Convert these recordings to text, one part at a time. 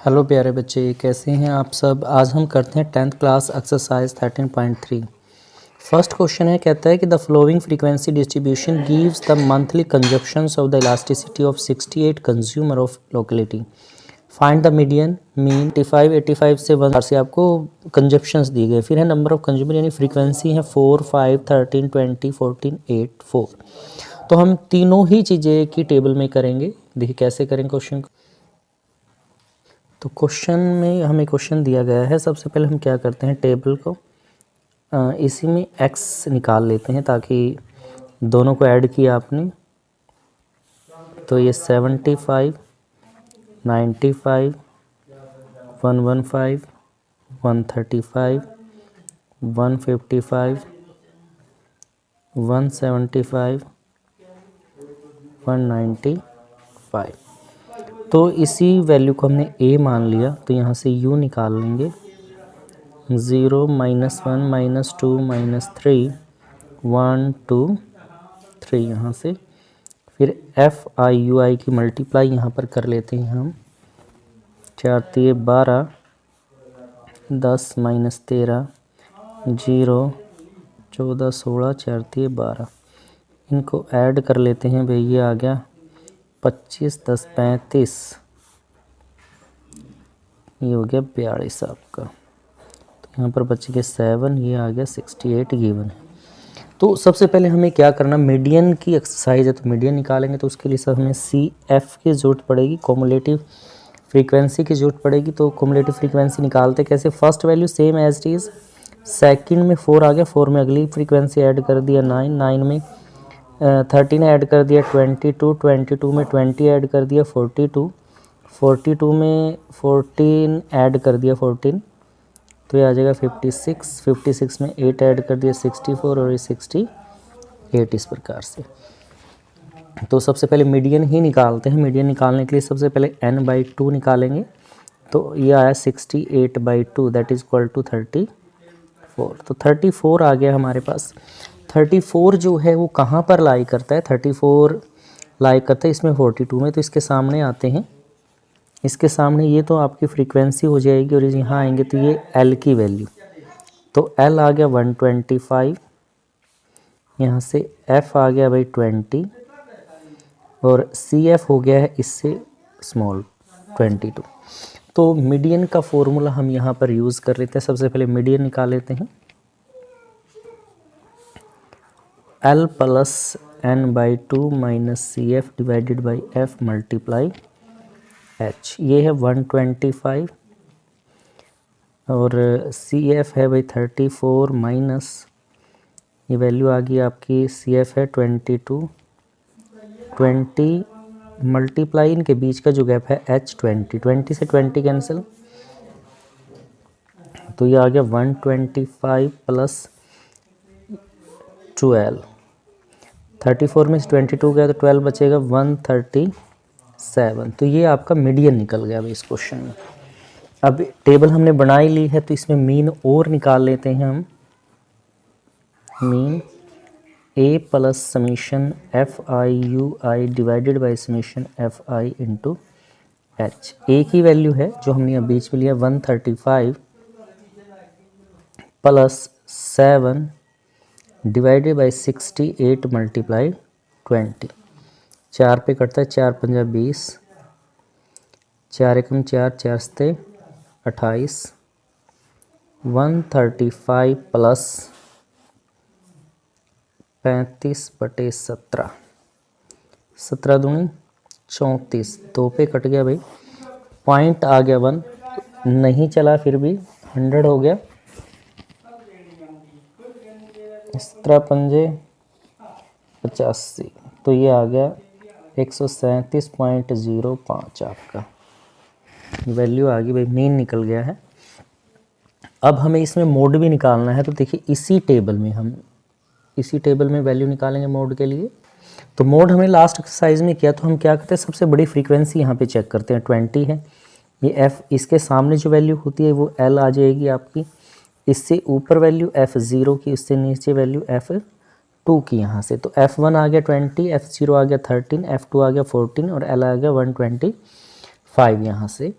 Hello प्यारे बच्चे, कैसे हैं आप सब। आज हम करते हैं 10th class exercise 13.3। First question है, कहता है कि the flowing frequency distribution gives the monthly consumptions of the elasticity of 68 consumer of locality. Find the median, mean 85 से 1 से आपको कंजप्शंस दी गए। फिर है नंबर ऑफ कंज्यूमर यानी फ्रीक्वेंसी है 4, 5, 13, 20, 14, 8, 4। तो हम तीनों ही चीज़ें की टेबल में करेंगे। देखिए कैसे करें क्वेश्चन को। तो क्वेश्चन में हमें क्वेश्चन दिया गया है। सबसे पहले हम क्या करते हैं, टेबल को इसी में x निकाल लेते हैं ताकि दोनों को ऐड किया आपने तो ये 75, 95, 115, 135, 155, 175, 195। तो इसी वैल्यू को हमने a मान लिया तो यहाँ से u निकाल लेंगे। 0, -1, -2, -3, 1, 2, 3 यहाँ से। फिर FI की मल्टीप्लाई यहाँ पर कर लेते हैं हम। 4 3 12, 10 -13, 0, 14, 16, 4 3 12। इनको ऐड कर लेते हैं भाई। ये आ गया 25, 10 35, ये हो गया 42 आपका। तो यहाँ पर बच गया 7, ये आ गया 68 गिवन है। तो सबसे पहले हमें क्या करना, मीडियन की एक्सरसाइज है तो मीडियन निकालेंगे। तो उसके लिए सब हमें CF की ज़रूरत पड़ेगी, कॉमुलेटिव फ्रीक्वेंसी की ज़रूरत पड़ेगी। तो कॉमुलेटिव फ्रीक्वेंसी निकालते कैसे, first value same as it is, second में 4 आ गया, 4 में अगली फ्रीक्वेंसी ऐड कर दिया 9, 9 में 13 ऐड कर दिया 22, 22 में 20 ऐड कर दिया 42, 42 में 14 ऐड कर दिया 14, तो ये आ जाएगा 56, 56 में 8 ऐड कर दिया 64 और ये 68 इस प्रकार से। तो सबसे पहले मीडियन ही निकालते हैं। मीडियन निकालने के लिए सबसे पहले n/2 निकालेंगे। तो ये आया 68/2 दैट इज इक्वल टू 34। तो 34 आ गया हमारे पास। 34 जो है वो कहाँ पर लाई करता है, 34 लाई करता है इसमें 42 में। तो इसके सामने आते हैं, इसके सामने ये तो आपकी फ्रीक्वेंसी हो जाएगी और यहाँ आएंगे तो ये L की वैल्यू। तो L आ गया 125, यहाँ से F आ गया भाई 20 और CF हो गया है इससे स्मॉल 22। तो मीडियन का फॉर्मूला हम यहाँ पर यूज़ कर लेते हैं। सबसे पहले मीडियन निकाल लेते हैं। L + n/2 - CF divided by F multiply H। ये है 125 और CF है भाई 34 माइनस ये वैल्यू आ गई आपकी, CF है 22, 20 मल्टीप्लाई इनके बीच का जो गैप है H 20, 20 से 20 कैंसिल, तो ये आ गया 125 + 12। 34 में से 22 गया तो 12 बचेगा 137। तो ये आपका मीडियन निकल गया भाई इस क्वेश्चन में। अब टेबल हमने बना ही ली है तो इसमें मीन और निकाल लेते हैं हम। Mean A + summation FI divided by summation FI into H। A की वैल्यू है जो हमने अब बीच में लिया 135 + 7 डिवाइडेड बाई 68 मल्टीप्लाई 20। 4 पे कटता है, 4 पंजा 20, 4 एकम 4, 4 सते 28, 135 + 35/17, 17 दूनी 34, 2 पे कट गया भाई, पॉइंट आ गया 1, नहीं चला फिर भी 100 हो गया। 17 पंजे 85, तो ये आ गया 137.05 आपका वैल्यू आ गई भाई, मीन निकल गया है। अब हमें इसमें मोड भी निकालना है। तो देखिए इसी टेबल में वैल्यू निकालेंगे मोड के लिए। तो मोड हमें लास्ट एक्सरसाइज में किया, तो हम क्या करते हैं, सबसे बड़ी फ्रीक्वेंसी यहाँ पे चेक करते हैं, 20 है। ये F, इसके सामने जो वैल्यू होती है वो L आ जाएगी आपकी। इससे ऊपर वैल्यू F0 की, इससे नीचे वैल्यू F2 की यहाँ से। तो F1 आ गया 20, F0 आ गया 13, F2 आ गया 14 और L आ गया 125 यहाँ से।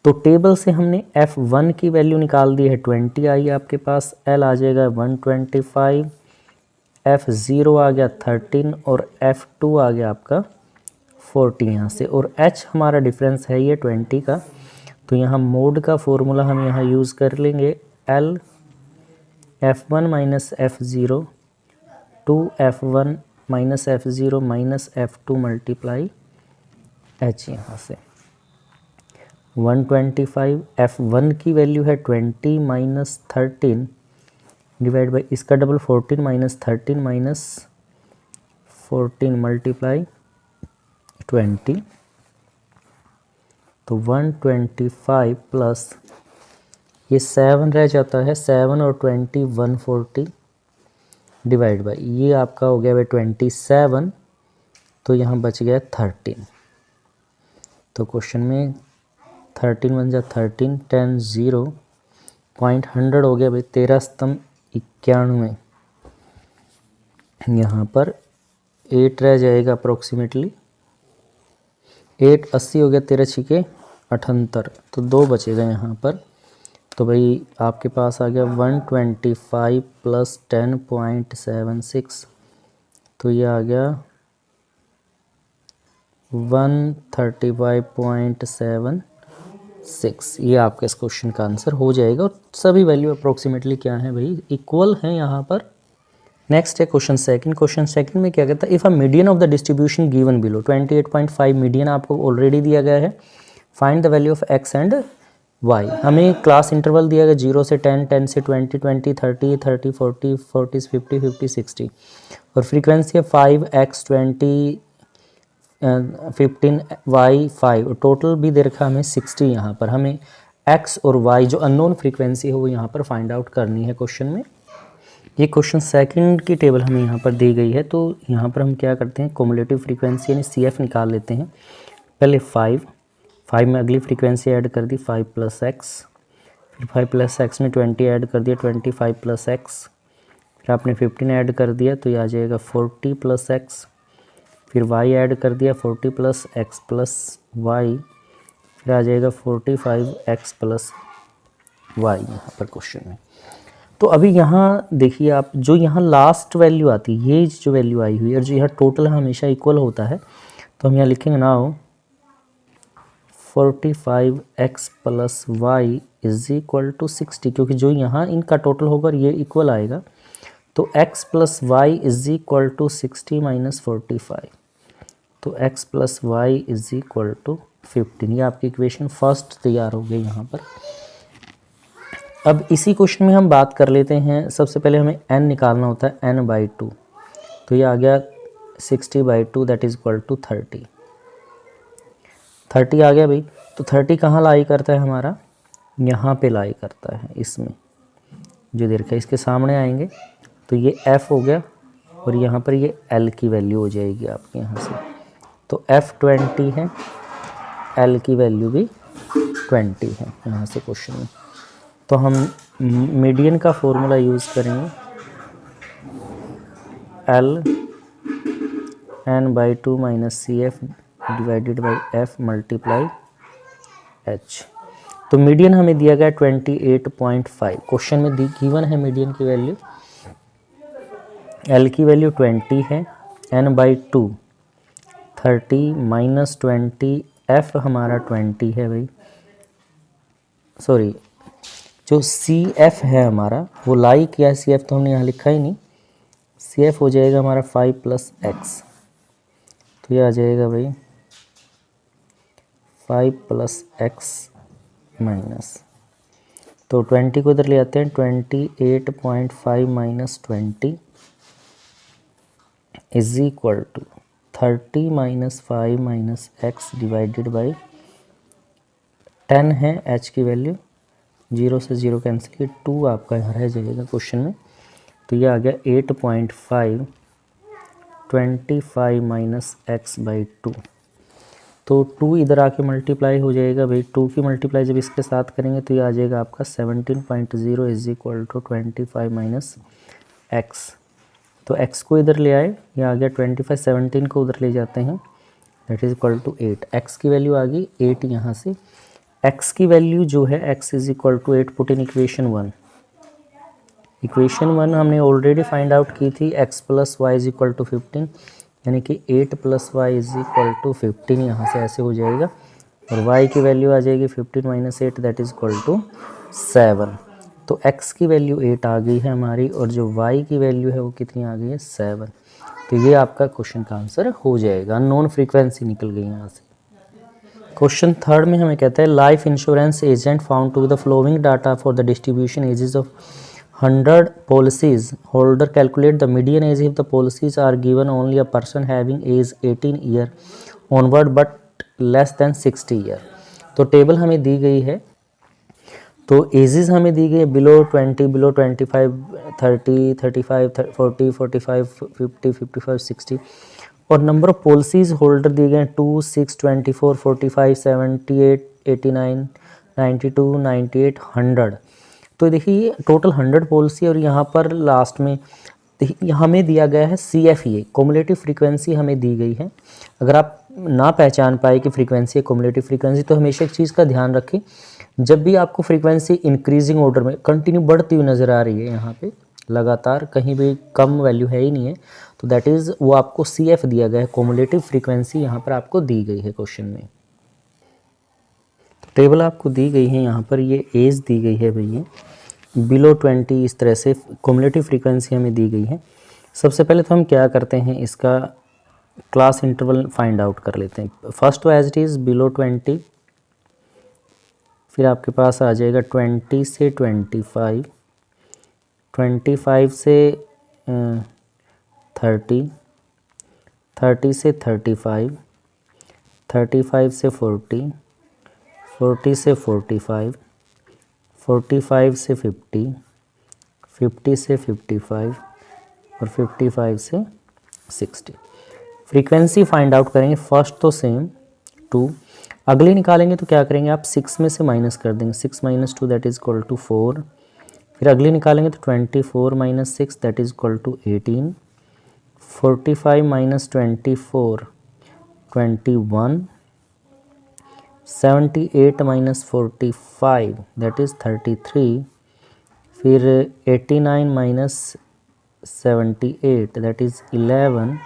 तो टेबल से हमने F1 की वैल्यू निकाल दी है 20 आई आपके पास, L आ जाएगा 125, F0 आ गया 13 और F2 आ गया आपका 40 यहाँ से, और H हमारा डिफरेंस है ये 20 का। तो यहाँ मोड का फॉर्मूला हम यहाँ यूज़ कर लेंगे, L F1 minus F0 2F1 minus F0 minus F2 multiply H यहाँ से 125, F1 की वैल्यू है 20 माइनस 13 डिवाइड बाई इसका डबल 14 माइनस 13 माइनस 14 मल्टीप्लाई 20, तो 125 प्लस ये 7 रह जाता है, 7 और 20 140 डिवाइड बाई ये आपका हो गया भाई 27, तो यहाँ बच गया 13। तो क्वेश्चन में 13 बन जा 13, 10 0 पॉइंट 100 हो गया भाई 13 स्तंभ 91। यहाँ पर 8 रह जाएगा अप्रोक्सीमेटली, 8 80 हो गया, 13 छिके 78, तो 2 बचेगा यहाँ पर। तो भाई आपके पास आ गया 125 प्लस 10.76, तो ये आ गया 135.76। ये आपके इस क्वेश्चन का आंसर हो जाएगा, और सभी वैल्यू अप्रोक्सीमेटली क्या है भाई, इक्वल हैं यहाँ पर। नेक्स्ट है क्वेश्चन सेकंड। क्वेश्चन सेकंड में क्या कहता है, if a median of the distribution given below 28.5 median आपको ऑलरेडी दिया गया है, find the value of x and y. हमें क्लास इंटरवल दिया गया 0 से 10, 10 से 20, 20 30, 30 40, 40 50, 50 60, और फ्रीक्वेंसी है 5x 20 15 y 5, और टोटल भी दे रखा हमें 60। यहाँ पर हमें x और y जो अननोन फ्रीक्वेंसी है वो यहाँ पर फाइंड आउट करनी है क्वेश्चन में। ये क्वेश्चन सेकंड की टेबल हमें यहाँ पर दी गई है, तो यहाँ पर हम क्या करते हैं, क्युमुलेटिव फ्रीक्वेंसी यानी CF निकाल लेते हैं। पहले 5 में अगली फ्रीक्वेंसी ऐड कर दी 5 प्लस एक्स, फिर 5 प्लस एक्स में 20 ऐड कर दिया 25 प्लस एक्स, फिर आपने 15 ऐड कर दिया तो ये आ जाएगा 40 प्लस एक्स, फिर y ऐड कर दिया 40 प्लस एक्स प्लस वाई, फिर आ जाएगा 45x प्लस वाई यहाँ पर क्वेश्चन में। तो अभी यहाँ देखिए आप, जो यहाँ लास्ट वैल्यू आती है, ये जो वैल्यू आई हुई है और जो यहाँ टोटल हमेशा इक्वल होता है, तो हम यहाँ लिखेंगे now 45x plus y is equal to 60, क्योंकि जो यहाँ इनका टोटल होगा ये इक्वल आएगा। तो x plus y is equal to 60 minus 45, तो x plus y is equal to 15। ये आपकी इक्वेशन फर्स्ट तैयार हो गई यहाँ पर। अब इसी क्वेश्चन में हम बात कर लेते हैं, सबसे पहले हमें n निकालना होता है n/2, तो ये आ गया 60/2 दैट इज इक्वल टू 30 आ गया भाई। तो 30 कहाँ लाई करता है हमारा, यहाँ पे लाई करता है, इसमें जो दे रखा है इसके सामने आएंगे, तो ये f हो गया और यहाँ पर ये l की वैल्यू हो जाएगी आपके यहाँ से, तो f 20 है, l की वैल्यू भी 20 है यहाँ से क्वेश्चन में। तो हम मीडियन का फॉर्मूला यूज़ करेंगे, L n/2 minus CF divided by F multiply H। तो मीडियन हमें दिया गया 28.5, क्वेश्चन में गिवन है मीडियन की वैल्यू, L की वैल्यू 20 है, n/2 30 माइनस 20, F हमारा 20 है भाई, सॉरी जो CF है हमारा वो लाई किया है, CF तो हमने यहाँ लिखा ही नहीं, CF हो जाएगा हमारा 5 प्लस एक्स, तो ये आ जाएगा भाई 5 प्लस एक्स माइनस, तो 20 को इधर ले आते हैं, 28.5 minus 20 is equal to 30 minus 5 minus x divided by 10 है h की वैल्यू, 0 से 0 कैंसिल किया, 2 आपका यहाँ रह जाएगा क्वेश्चन में, तो ये आ गया 8.5 25 माइनस एक्स बाई 2, तो 2 इधर आके मल्टीप्लाई हो जाएगा भाई, 2 की मल्टीप्लाई जब इसके साथ करेंगे तो ये आ जाएगा आपका 17.0 is equal to 25 minus x, तो x को इधर ले आए, ये आ गया 25, 17 को उधर ले जाते हैं that is equal to 8, x की वैल्यू आ गई 8 यहाँ से, x की वैल्यू जो है x is equal to 8 put in equation 1। Equation 1 हमने ऑलरेडी फाइंड आउट की थी, x plus y is equal to 15, यानी कि 8 plus y is equal to 15, यहाँ से ऐसे हो जाएगा और y की वैल्यू आ जाएगी 15 minus 8 that is equal to 7। तो x की वैल्यू 8 आ गई है हमारी और जो y की वैल्यू है वो कितनी आ गई है 7। तो ये आपका क्वेश्चन का आंसर हो जाएगा। नॉन फ्रीक्वेंसी निकल गई यहाँ से। क्वेश्चन थर्ड में हमें कहता है life insurance agent found to the following data for the distribution ages of 100 policies holder calculate the median age if the policies are given only a person having age 18 year onward but less than 60 year। तो table हमें दी गई है, तो edges हमें दी गई है below 20, below 25, 30, 35, 40, 45, 50, 55, 60 और number of policies holder दिए गए हैं 2, 6, 24, 45, 78, 89, 92, 98, 100। तो देखिए टोटल 100 पॉलिसी और यहाँ पर लास्ट में हमें दिया गया है CFE कॉमुलेटिव फ्रीक्वेंसी हमें दी गई है। अगर आप ना पहचान पाए कि फ्रीक्वेंसी है कॉमुलेटिव फ्रीक्वेंसी, तो हमेशा एक चीज़ का ध्यान रखें, जब भी आपको फ्रीक्वेंसी इंक्रीजिंग ऑर्डर में कंटिन्यू बढ़ती हुई नज़र आ रही है, यहाँ पे लगातार कहीं भी कम वैल्यू है ही नहीं है, तो दैट इज़ वो आपको CF दिया गया है, कॉमुलेटिव फ्रीक्वेंसी यहाँ पर आपको दी गई है क्वेश्चन में। तो टेबल आपको दी गई है यहाँ पर, ये एज दी गई है भैया बिलो 20, इस तरह से कॉमुलेटिव फ्रीक्वेंसी हमें दी गई है। सबसे पहले तो हम क्या करते हैं, इसका क्लास इंटरवल फाइंड आउट कर लेते हैं। फर्स्ट तो एज इट इज़ बिलो 20, फिर आपके पास आ जाएगा 20 से 25, 25 से 30, 30 से 35, 35 से 40, 40 से 45, 45 से 50, 50 से 55 और 55 से 60। फ्रीक्वेंसी फाइंड आउट करेंगे। फर्स्ट तो सेम 2, अगले निकालेंगे तो क्या करेंगे आप 6 में से माइनस कर देंगे, 6 minus 2 that is equal to 4। फिर अगले निकालेंगे तो 24 minus 6 that is equal to 18, 45 minus 24 21, 78 minus 45 that is 33, फिर 89 minus 78 that is 11,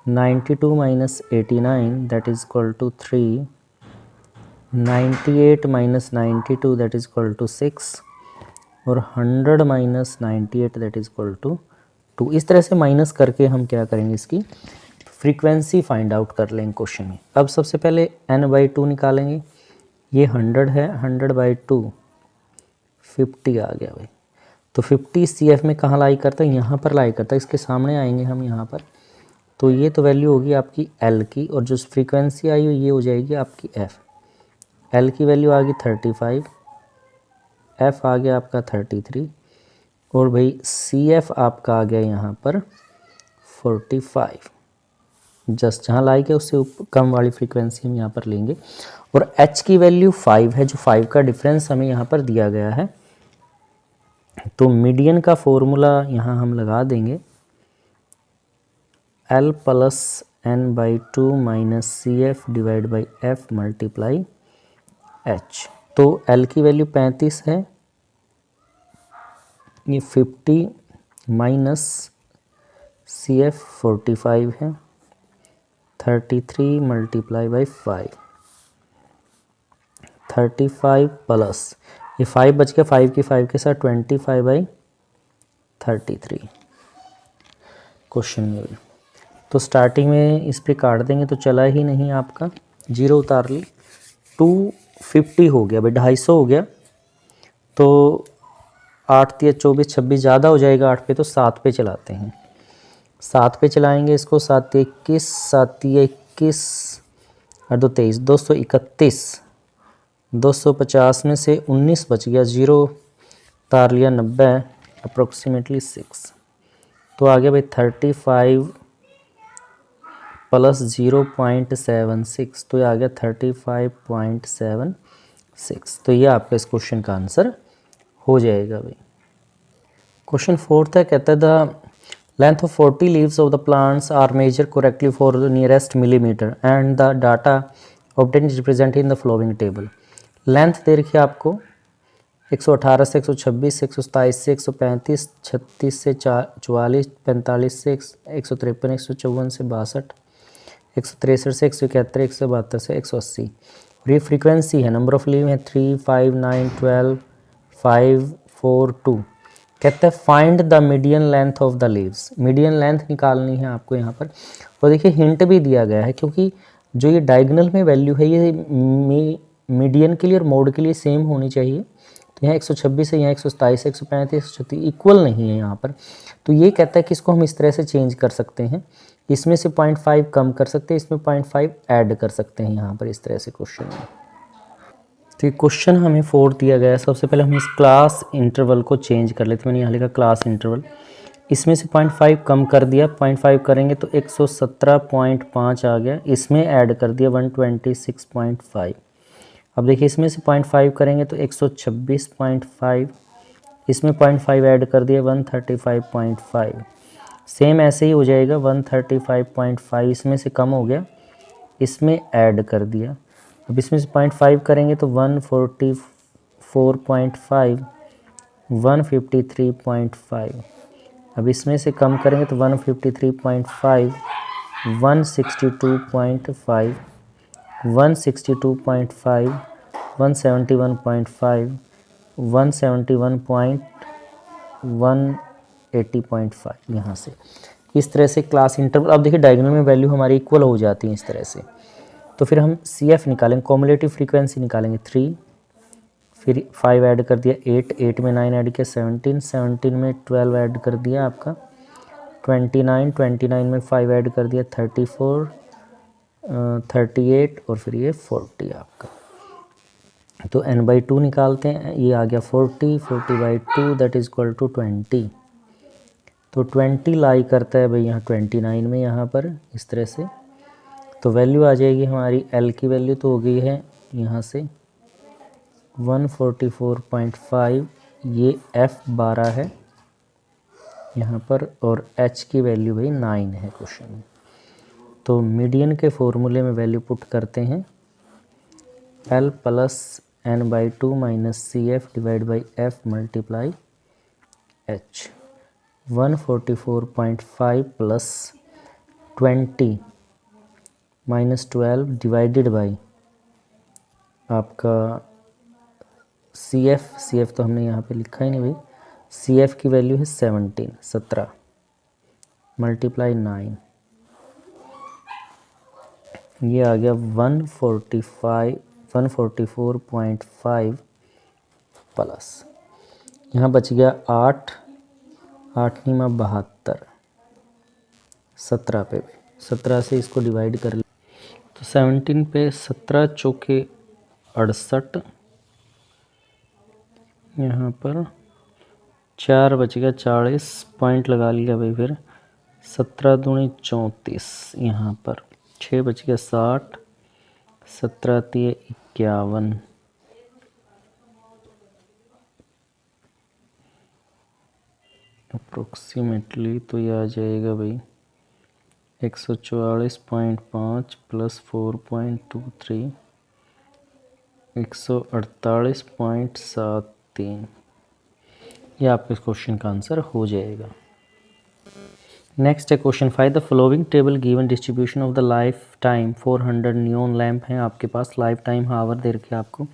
92 minus 89 that is equal to 3, 98 minus 92 that is equal to 6 और 100 minus 98 that is equal to 2। इस तरह से minus करके हम क्या करेंगे, इसकी फ्रीक्वेंसी फाइंड आउट कर लेंगे क्वेश्चन में। अब सबसे पहले n/2 निकालेंगे, ये 100 है, 100/2 50 आ गया भाई। तो 50 CF में कहाँ लाई करता है, यहाँ पर लाई करता है, इसके सामने आएंगे हम यहाँ पर। तो ये तो वैल्यू होगी आपकी L की और जो फ्रीक्वेंसी आई हुई ये हो जाएगी आपकी F। L की वैल्यू आ गई 35, F आ गया आपका 33 और भाई CF आपका आ गया यहाँ पर 45। जस्ट जहाँ लाइक है उससे कम वाली फ्रीक्वेंसी हम यहाँ पर लेंगे और H की वैल्यू 5 है, जो 5 का डिफरेंस हमें यहाँ पर दिया गया है। तो मीडियन का फॉर्मूला यहाँ हम लगा देंगे, L plus n/2 minus CF divide by F multiply H। तो L की वैल्यू 35 है, ये 50 माइनस CF 45 है, 33 मल्टीप्लाई बाई 5, 35 प्लस ये 5 बच गया, 5 की 5 के साथ 25/33 क्वेश्चन में। तो स्टार्टिंग में इस पे काट देंगे तो चला ही नहीं आपका, 0 उतार ली, 250 हो गया भाई, 250 हो गया। तो 8 × 24 26 ज़्यादा हो जाएगा 8 पे, तो 7 पे चलाते हैं, 7 पे चलाएंगे इसको, 7 × 21, 7 × 21 और 2 23, 231, 250 में से 19 बच गया, 0 तार लिया, 90 अप्रोक्सीमेटली 6। तो आ गया भाई 35 प्लस 0.76, तो ये आ गया 35.76। तो ये आपका इस क्वेश्चन का आंसर हो जाएगा भाई। क्वेश्चन 4 है, कहता है the length of 40 leaves of the plants are measured correctly for the nearest millimeter and the data obtained is represented in the following table. Length दे रखी है आपको 118 से 126 से 127 से 135, 36 से 44, 45 से 153, 154 से 62, 163 से 171, 172 से 180। और ये फ्रीक्वेंसी है, नंबर ऑफ लीव है 3, 5, 9, 12, 5, 4, 2। कहते हैं find the median length of the leaves, median length निकालनी है आपको यहाँ पर। और देखिए हिंट भी दिया गया है, क्योंकि जो ये डायगोनल में वैल्यू है ये मीडियन के लिए और मोड के लिए सेम होनी चाहिए। तो यहाँ 126 है, यहाँ 127 है, 135, 136 इक्वल नहीं है यहाँ पर। तो ये कहता है कि इसको हम इस तरह से चेंज कर सकते हैं, इसमें से 0.5 कम कर सकते हैं, इसमें 0.5 ऐड कर सकते हैं यहाँ पर, इस तरह से क्वेश्चन में। तो ये क्वेश्चन हमें 4 दिया गया है। सबसे पहले हम इस क्लास इंटरवल को चेंज कर लेते हैं। मैंने यहाँ लिखा क्लास इंटरवल, इसमें से 0.5 कम कर दिया, 0.5 करेंगे तो 117.5 आ गया, इसमें ऐड कर दिया 126.5। अब देखिए इसमें से 0.5 करेंगे तो 126.5, इसमें 0.5 ऐड कर दिया 135.5, सेम ऐसे ही हो जाएगा 135.5, इसमें से कम हो गया, इसमें ऐड कर दिया। अब इसमें से 0.5 करेंगे तो 144.5, 153.5। अब इसमें से कम करेंगे तो 153.5, 162.5, 162.5, 171.5, 180.5 यहाँ से। इस तरह से क्लास इंटरवल, अब देखिए डायगोनल में वैल्यू हमारी इक्वल हो जाती है इस तरह से। तो फिर हम CF निकालेंगे, कॉम्युलेटिव फ्रीक्वेंसी निकालेंगे 3, फिर 5 ऐड कर दिया 8, 8 में 9 ऐड किया 17, 17 में 12 ऐड कर दिया आपका 29, 29 में 5 ऐड कर दिया 34, 38 और फिर ये 40 आपका। तो n/2 निकालते हैं, ये आ गया 40, 40/2 दैट इज इक्वल टू 20। तो 20 लाई करता है भाई यहाँ 29 में, यहाँ पर इस तरह से। तो वैल्यू आ जाएगी हमारी L की वैल्यू तो हो गई है यहाँ से 144.5, ये F12 है यहाँ पर, और H की वैल्यू भाई 9 है क्वेश्चन में। तो मीडियन के फॉर्मूले में वैल्यू पुट करते हैं, L plus n/2 minus CF divide by F multiply H। 144.5 plus 20 minus 12 divided by आपका CF तो हमने यहाँ पे लिखा ही नहीं भाई, CF की वैल्यू है 17 मल्टीप्लाई 9, ये आ गया 144.5 प्लस यहाँ बच गया 8, 8 नीमा 72, 17 पे 17 से इसको डिवाइड कर ले तो 17 पे 17 चौके 68, यहाँ पर 4 बच गया 40, पॉइंट लगा लिया भाई, फिर 17 दूनी 34, यहाँ पर 6 बच गया 60, 17 तिये 51, अप्रोक्सीमेटली तो ये आ जाएगा भाई 144.5 प्लस 4.23, 148.73। ये आपके इस क्वेश्चन का आंसर हो जाएगा। नेक्स्ट है question 5, the following table given distribution of the life time 400 neon lamp हैं आपके पास, लाइफ टाइम हावर दे रखे आपको।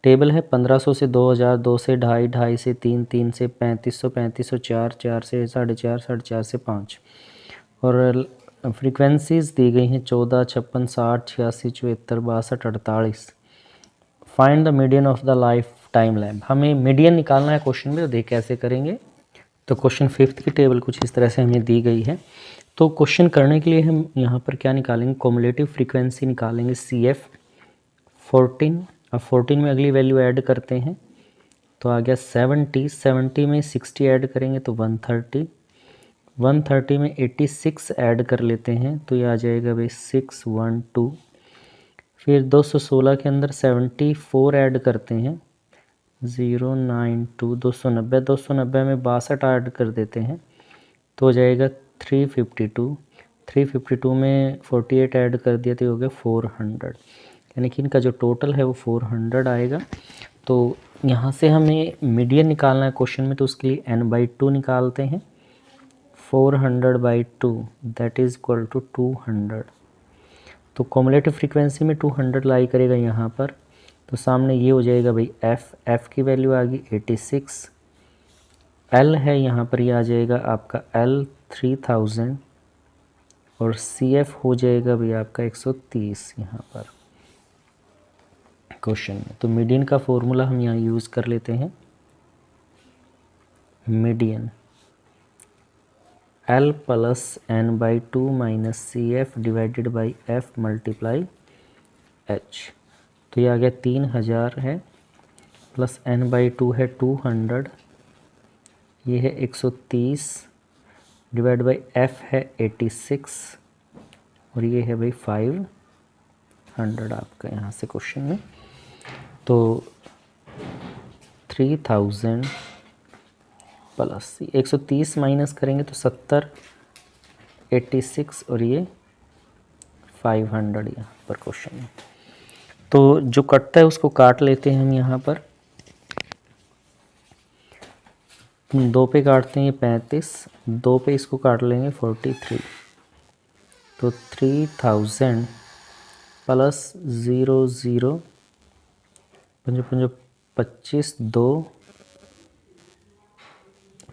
टेबल है 1500 से 2000, 2 से 2.5, 2.5 से 3, 3 से 3500, 3500 4, 4 से 4.5, 4.5 से 5। और फ्रीक्वेंसीज दी गई हैं 14, 56, 60, 86, 74, 62, 48। Find the median of the life time lamp, हमें मीडियन निकालना है क्वेश्चन में, तो देख कैसे करेंगे। तो क्वेश्चन 5 की टेबल कुछ इस तरह से हमें दी गई है। तो क्वेश्चन करने के लिए हम यहाँ पर क्या निकालेंगे, कॉम्युलेटिव फ्रीक्वेंसी निकालेंगे CF 14। अब 14 में अगली वैल्यू ऐड करते हैं तो आ गया 70, 70 में 60 ऐड करेंगे तो 130, 130 में 86 ऐड कर लेते हैं तो ये आ जाएगा भाई 612। फिर 216 के अंदर 74 ऐड करते हैं 092, 290, 290 में 62 ऐड कर देते हैं तो हो जाएगा 352, 352 में 48 ऐड कर दिया तो हो गया 400। यानी कि इनका जो टोटल है वो 400 आएगा। तो यहाँ से हमें मीडियन निकालना है क्वेश्चन में, तो उसके लिए n/2 निकालते हैं। 400/2 दैट इज़ इक्वल टू 200। तो कॉमुलेटिव फ्रीक्वेंसी में 200 लाई करेगा यहाँ पर, तो सामने ये हो जाएगा भाई f की वैल्यू आ गई 86। l है यहाँ पर, ये आ जाएगा आपका l 3000 और cf हो जाएगा भाई आपका 130 यहाँ पर क्वेश्चन में। तो मीडियन का फॉर्मूला हम यहाँ यूज़ कर लेते हैं। Median l plus n/2 minus cf divided by f multiply h। तो ये आ गया 3000 है, प्लस n/2 है 200, ये है 130 डिवाइड बाई f है 86 और ये है भाई 500 आपका यहाँ से क्वेश्चन में। तो 3000 प्लस 130 माइनस करेंगे तो 70, 86 और ये 500 यहाँ पर क्वेश्चन में। तो जो कटता है उसको काट लेते हैं हम यहाँ पर। 2 पे काटते हैं ये 35, 2 पे इसको काट लेंगे 43। तो 3000 प्लस 00 5 25 2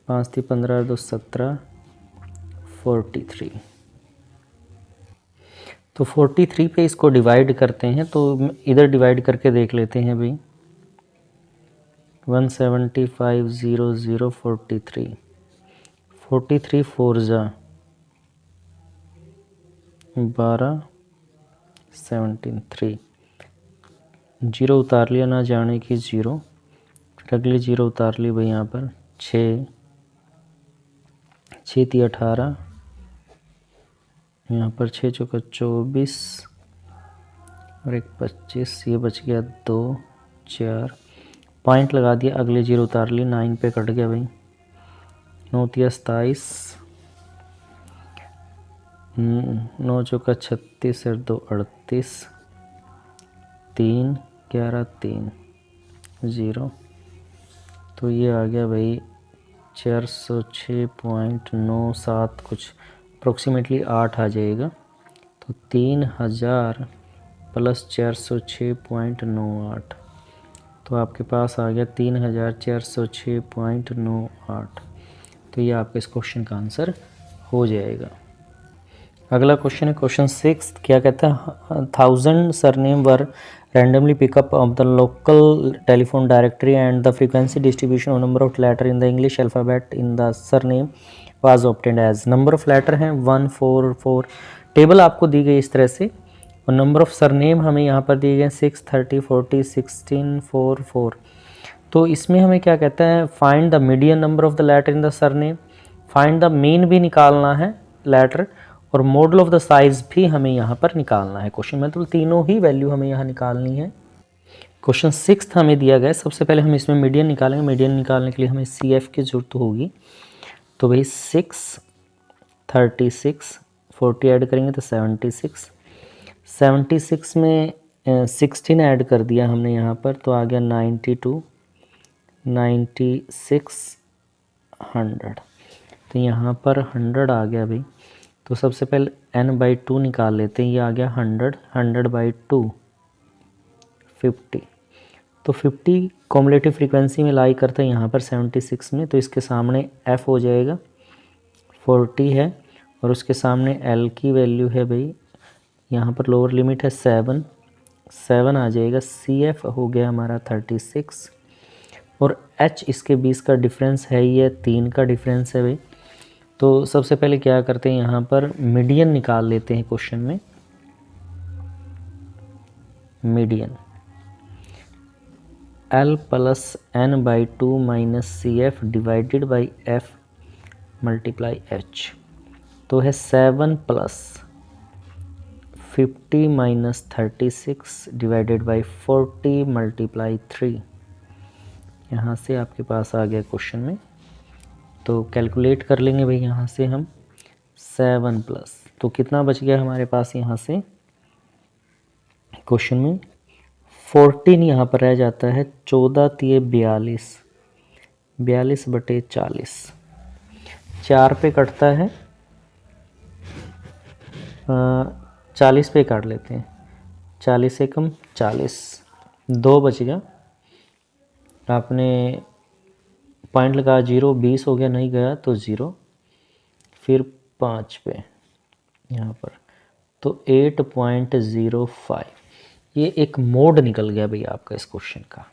5 3 15 2 17 43। तो 43 पे इसको डिवाइड करते हैं, तो इधर डिवाइड करके देख लेते हैं भाई। 175 0 0 43 43 4 जा 12 17 3 जीरो उतार लिया ना जाने की जीरो, फिर अगली जीरो उतार ली भाई यहाँ पर 6 6 3 18 यहाँ पर 6 चौका 24 और एक 25, ये बच गया 2 4 पॉइंट लगा दिया, अगले जीरो उतार ली 9 पे कट गया भाई। 9 3 27 9 चौका 36 और 2 38 3 11 3 0। तो ये आ गया भाई 406.97 कुछ अप्रोक्सीमेटली 8 आ जाएगा। तो 3000 प्लस 406.98, तो आपके पास आ गया 3406.98। तो ये आपका इस क्वेश्चन का आंसर हो जाएगा। अगला क्वेश्चन है क्वेश्चन 6। क्या कहता है 1000 surname were randomly pick up of the local telephone directory and the frequency distribution of number of letter in the English alphabet in the surname was obtained as। number of letter हैं 1 4 4। Table आपको दी गई इस तरह से और number of surname हमें यहाँ पर दिए गए 6 30 40 16 4 4। तो इसमें हमें क्या कहता है find the median number of the letter in the surname, find the mean भी निकालना है लेटर और मॉडल ऑफ द साइज भी हमें यहाँ पर निकालना है क्वेश्चन में। तो तीनों ही वैल्यू हमें यहाँ निकालनी है। क्वेश्चन 6 हमें दिया गया है। सबसे पहले हम इसमें मीडियन निकालेंगे। मीडियन निकालने के लिए हमें CF की जरूरत होगी। तो भाई 6 36 40 ऐड करेंगे तो 76 76 में 16 ऐड कर दिया हमने यहाँ पर, तो आ गया 92 96 100। तो यहाँ पर 100 आ गया भाई। तो सबसे पहले n/2 निकाल लेते हैं। ये आ गया 100 100/2 50। तो 50 कॉमुलेटिव फ्रीक्वेंसी में लाई करते हैं यहाँ पर 76 में, तो इसके सामने f हो जाएगा 40 है और उसके सामने l की वैल्यू है भाई यहाँ पर लोअर लिमिट है 7 7 आ जाएगा। CF हो गया हमारा 36 और h इसके 20 का डिफरेंस है, ये 3 का डिफरेंस है भाई। तो सबसे पहले क्या करते हैं यहाँ पर मीडियन निकाल लेते हैं क्वेश्चन में। Median L plus n/2 minus CF divided by F multiply H। तो है 7 plus 50 minus 36 divided by 40 multiply 3। यहाँ से आपके पास आ गया क्वेश्चन में। तो कैलकुलेट कर लेंगे भाई यहाँ से हम 7 प्लस, तो कितना बच गया हमारे पास यहाँ से क्वेश्चन में 14 यहाँ पर रह जाता है, 14 तिये 42, 42/40, 4 पे कटता है, 40 पे काट लेते हैं, 40 से कम 40, 2 बच गया। आपने पॉइंट लगा 0, 20 हो गया, नहीं गया तो 0, फिर 5 पे यहाँ पर, तो 8.05, ये एक मोड निकल गया भैया आपका इस क्वेश्चन का।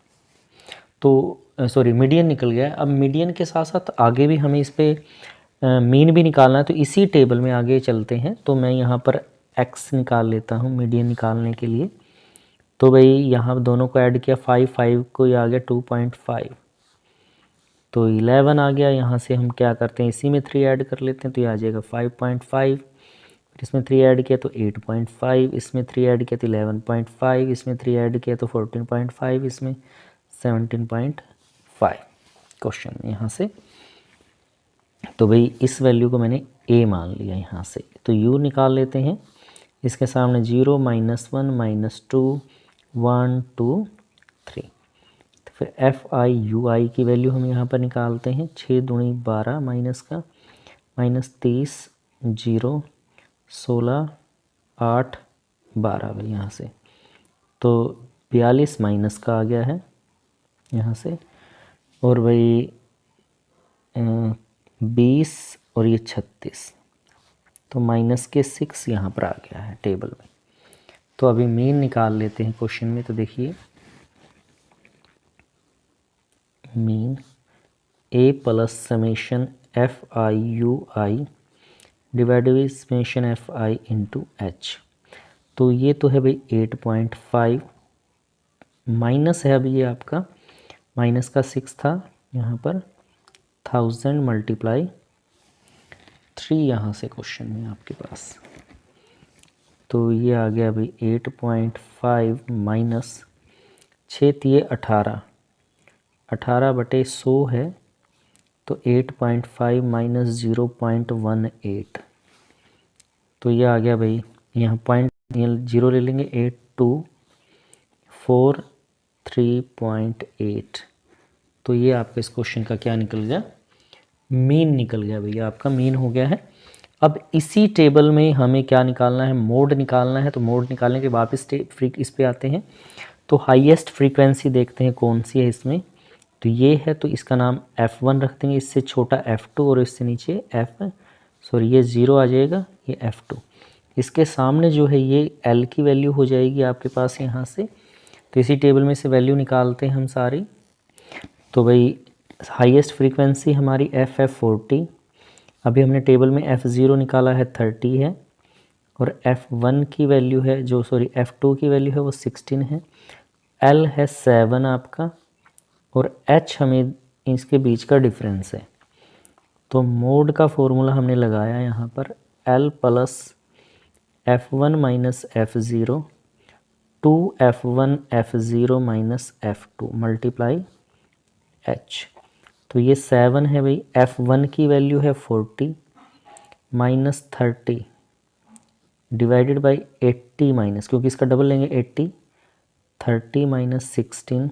तो सॉरी, मीडियन निकल गया। अब मीडियन के साथ साथ आगे भी हमें इस पे मीन भी निकालना है, तो इसी टेबल में आगे चलते हैं। तो मैं यहाँ पर x निकाल लेता हूँ मीडियन निकालने के लिए। तो भाई यहाँ दोनों को ऐड किया, 5 को ये आ गया 2.5, तो 11 आ गया। यहाँ से हम क्या करते हैं, इसी में 3 ऐड कर लेते हैं, तो ये आ जाएगा 5.5, इसमें 3 ऐड किया तो 8.5, इसमें 3 ऐड किया तो 11.5, इसमें 3 ऐड किया तो 14.5, इसमें 17.5 क्वेश्चन में यहाँ से। तो भाई इस वैल्यू को मैंने a मान लिया यहाँ से, तो u निकाल लेते हैं। इसके सामने 0, -1, -2, 1, 2, 3, तो फिर FI की वैल्यू हम यहाँ पर निकालते हैं। 6 दूनी 12 माइनस का, -30, 0, 16, 8, 12 भाई यहाँ से, तो 42 माइनस का आ गया है यहाँ से, और भाई 20 और ये 36, तो माइनस के 6 यहाँ पर आ गया है टेबल में। तो अभी मीन निकाल लेते हैं क्वेश्चन में। तो देखिए mean a plus summation FI divided by summation FI into H। तो ये तो है भाई 8.5, माइनस है अभी ये आपका, माइनस का 6 था यहाँ पर, 1000 मल्टीप्लाई 3 यहाँ से क्वेश्चन में आपके पास, तो ये आ गया भाई 8.5 माइनस 6 तिये 18, 18/100 है, तो 8.5 माइनस 0.18, तो ये आ गया भाई, यहाँ पॉइंट 0 ले लेंगे, 8243.8। तो ये आपका इस क्वेश्चन का क्या निकल गया, मीन निकल गया भैया, आपका मीन हो गया है। अब इसी टेबल में हमें क्या निकालना है, मोड निकालना है। तो मोड निकालने के वापस इस पे आते हैं, तो हाईएस्ट फ्रीक्वेंसी देखते हैं कौन सी है इसमें। तो ये है, तो इसका नाम F1 रख देंगे, इससे छोटा F2 और इससे नीचे ये 0 आ जाएगा, ये F2। इसके सामने जो है ये L की वैल्यू हो जाएगी आपके पास यहाँ से। तो इसी टेबल में से वैल्यू निकालते हैं हम सारी। तो भाई हाईएस्ट फ्रीक्वेंसी हमारी FF40, अभी हमने टेबल में F0 निकाला है 30 है, और F1 की वैल्यू है F2 की वैल्यू है वो 16 है, L है 7 आपका, और H हमें इसके बीच का डिफरेंस है। तो मोड का फॉर्मूला हमने लगाया यहाँ पर, L plus F1 minus F0 2F1 F0 minus F2 multiply H। तो ये 7 है भाई, F1 की वैल्यू है 40 माइनस 30 डिवाइडेड बाई 80 माइनस, क्योंकि इसका डबल लेंगे 80, 30 माइनस 16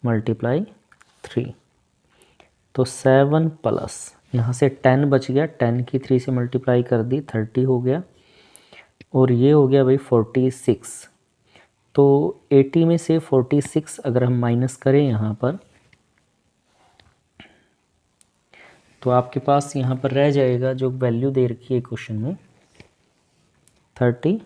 मल्टीप्लाई 3। तो 7 प्लस यहाँ से 10 बच गया, 10 की 3 से मल्टीप्लाई कर दी, 30 हो गया, और ये हो गया भाई 46। तो 80 में से 46 अगर हम माइनस करें यहाँ पर, तो आपके पास यहाँ पर रह जाएगा जो वैल्यू दे रखी है क्वेश्चन में 34।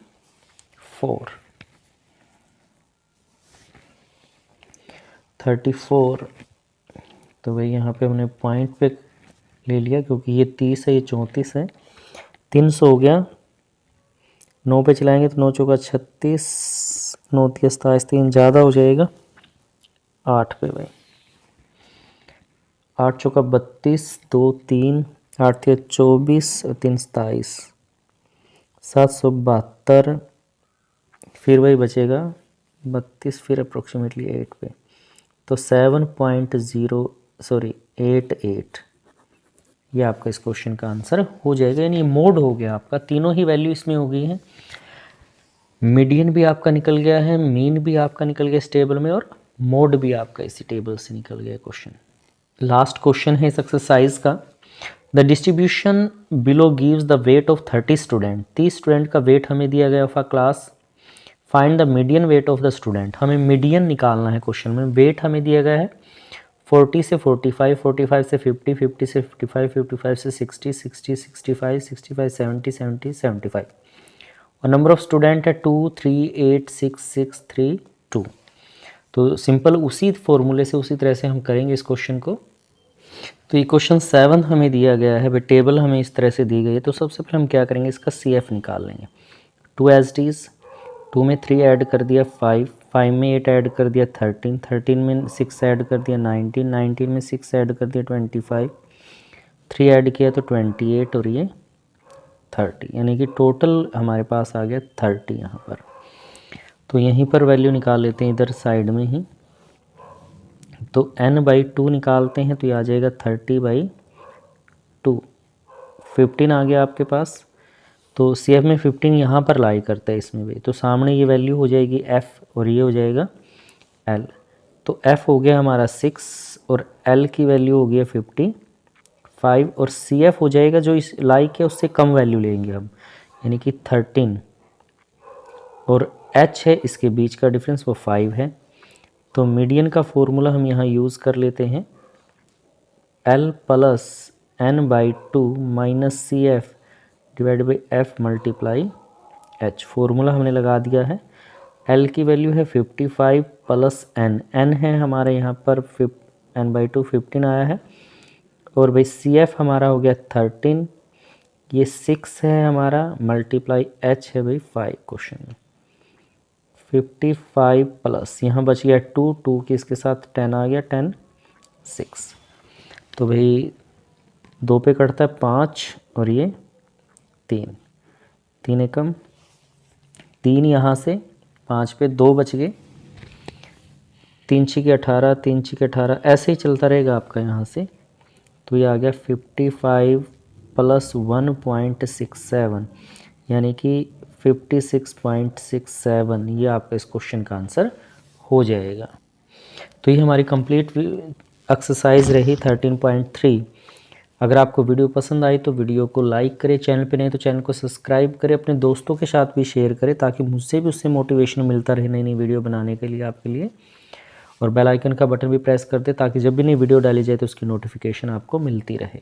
तो भाई यहाँ पे हमने पॉइंट पे ले लिया, क्योंकि ये 30 है, ये 34 है, 300 हो गया। 9 पे चलाएंगे तो 9 चौका 36, 9 तिया 27, 3 ज़्यादा हो जाएगा। 8 पे भाई, 8 चौका 32, 2 3, 8 तिया 24 और 3 27, 772। फिर वही बचेगा 32, फिर अप्रोक्सीमेटली 8 पे, तो 7.88 ये आपका इस क्वेश्चन का आंसर हो जाएगा। यानी मोड हो गया आपका, तीनों ही वैल्यू इसमें हो गई हैं। मीडियन भी आपका निकल गया है, मीन भी आपका निकल गया इस टेबल में, और मोड भी आपका इसी टेबल से निकल गया क्वेश्चन। लास्ट क्वेश्चन है इस एक्सरसाइज का। The distribution below gives the weight of 30 student. 30 student का वेट हमें दिया गया of a class. Find the median weight of the student. हमें मीडियन निकालना है क्वेश्चन में। वेट हमें दिया गया है 40 से 45, 45 से 50, 50 से 55, 55 से 60, 60, 65, 65, 70, 70, 75, और नंबर ऑफ स्टूडेंट है 2, 3, 8, 6, 6, 3, 2। तो सिंपल उसी फॉर्मूले से उसी तरह से हम करेंगे इस क्वेश्चन को। तो ये क्वेश्चन 7 हमें दिया गया है, टेबल हमें इस तरह से दी गई है। तो सबसे पहले हम क्या करेंगे, इसका CF निकाल लेंगे। 2 एज इट इज़, 2 में 3 ऐड कर दिया 5, 5 में 8 ऐड कर दिया 13, 13 में 6 ऐड कर दिया 19, 19 में 6 ऐड कर दिया 25, 3 ऐड किया तो 28, और ये 30, यानी कि टोटल हमारे पास आ गया 30 यहाँ पर। तो यहीं पर वैल्यू निकाल लेते हैं इधर साइड में ही। तो n/2 निकालते हैं तो ये आ जाएगा 30/2, 15 आ गया आपके पास। तो CF में 15 यहाँ पर लाई करता है इसमें भी, तो सामने ये वैल्यू हो जाएगी F और ये हो जाएगा L। तो F हो गया हमारा 6 और L की वैल्यू हो गया 55, और CF हो जाएगा जो इस लाई के उससे कम वैल्यू लेंगे हम, यानी कि 13, और H है इसके बीच का डिफरेंस वो 5 है। तो मीडियन का फॉर्मूला हम यहाँ यूज़ कर लेते हैं, L plus n/2 minus CF divide by F multiply H। Formula हमने लगा दिया है। L की वैल्यू है 55 प्लस n है हमारे यहाँ पर n/2 15 आया है, और भाई CF हमारा हो गया 13, ये 6 है हमारा, मल्टीप्लाई H है भाई 5 क्वेश्चन में। 55 प्लस यहाँ बच गया 2, 2 की इसके साथ 10 आ गया, 10, 6। तो भाई 2 पे कटता है 5 और ये 3, 3 एकम 3, यहाँ से 5 पे 2 बच गए, 3 छिके 18, 3 छिके 18, ऐसे ही चलता रहेगा आपका यहाँ से। तो ये आ गया 55 प्लस 1.67, यानी कि 56.67, ये आपका इस क्वेश्चन का आंसर हो जाएगा। तो ये हमारी कंप्लीट एक्सरसाइज रही 13.3। अगर आपको वीडियो पसंद आई तो वीडियो को लाइक करें, चैनल पे नहीं तो चैनल को सब्सक्राइब करें, अपने दोस्तों के साथ भी शेयर करें ताकि मुझसे भी उससे मोटिवेशन मिलता रहे नई नई वीडियो बनाने के लिए आपके लिए, और बेल आइकन का बटन भी प्रेस कर दें ताकि जब भी नई वीडियो डाली जाए तो उसकी नोटिफिकेशन आपको मिलती रहे।